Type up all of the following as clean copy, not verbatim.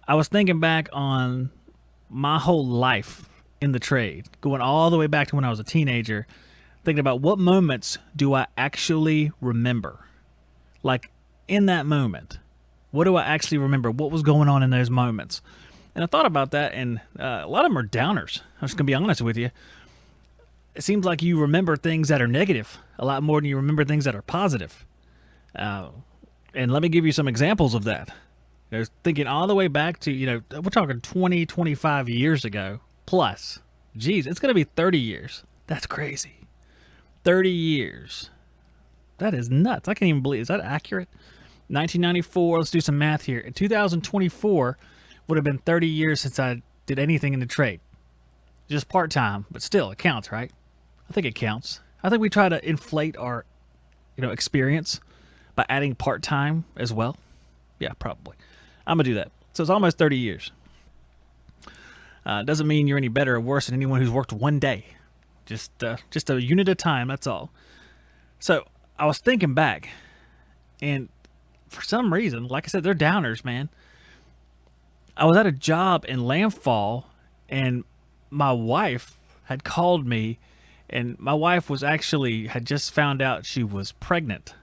I was thinking back on my whole life in the trade, going all the way back to when I was a teenager, thinking about what moments do I actually remember? Like in that moment, what do I actually remember? What was going on in those moments? And I thought about that, and a lot of them are downers. I'm just going to be honest with you. It seems like you remember things that are negative a lot more than you remember things that are positive. Uh, and let me give you some examples of that. Thinking all the way back to, we're talking 20, 25 years ago plus. Geez, it's going to be 30 years. That's crazy. 30 years. That is nuts. I can't even believe. Is that accurate? 1994. Let's do some math here. In 2024 would have been 30 years since I did anything in the trade. Just part time, but still, it counts, right? I think it counts. I think we try to inflate our, experience by adding part time as well. Yeah, probably. I'm gonna do that. So it's almost 30 years. Doesn't mean you're any better or worse than anyone who's worked one day. Just a unit of time. That's all. So I was thinking back, and for some reason, like I said, they're downers, man. I was at a job in Landfall, and my wife had called me, and my wife had just found out she was pregnant.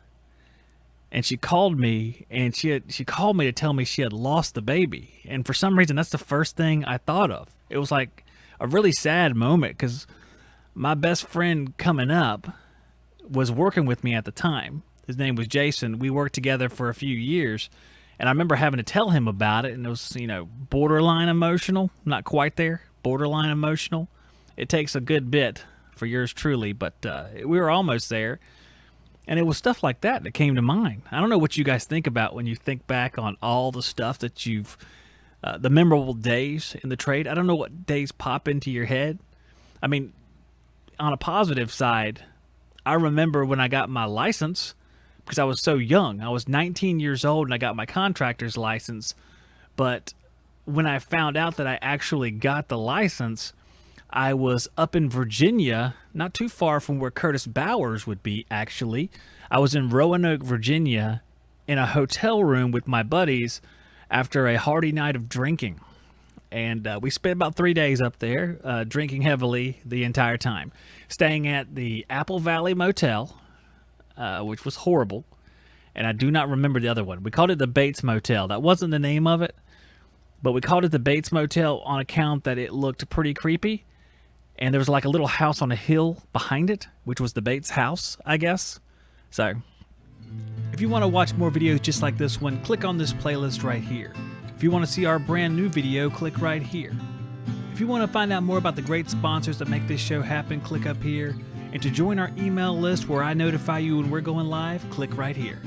And she called me, and she called me to tell me she had lost the baby. And for some reason, that's the first thing I thought of. It was like a really sad moment because my best friend coming up was working with me at the time. His name was Jason. We worked together for a few years, and I remember having to tell him about it, and it was, borderline emotional. Not quite there, borderline emotional. It takes a good bit for yours truly, but we were almost there. And it was stuff like that that came to mind. I don't know what you guys think about when you think back on all the stuff that the memorable days in the trade. I don't know what days pop into your head. I mean, on a positive side, I remember when I got my license because I was so young. I was 19 years old and I got my contractor's license. But when I found out that I actually got the license, I was up in Virginia, not too far from where Curtis Bowers would be, actually. I was in Roanoke, Virginia, in a hotel room with my buddies after a hearty night of drinking. And we spent about 3 days up there, drinking heavily the entire time. Staying at the Apple Valley Motel, which was horrible. And I do not remember the other one. We called it the Bates Motel. That wasn't the name of it, but we called it the Bates Motel on account that it looked pretty creepy. And there was like a little house on a hill behind it, which was the Bates house, I guess. So, if you want to watch more videos just like this one, click on this playlist right here. If you want to see our brand new video, click right here. If you want to find out more about the great sponsors that make this show happen, click up here. And to join our email list where I notify you when we're going live, click right here.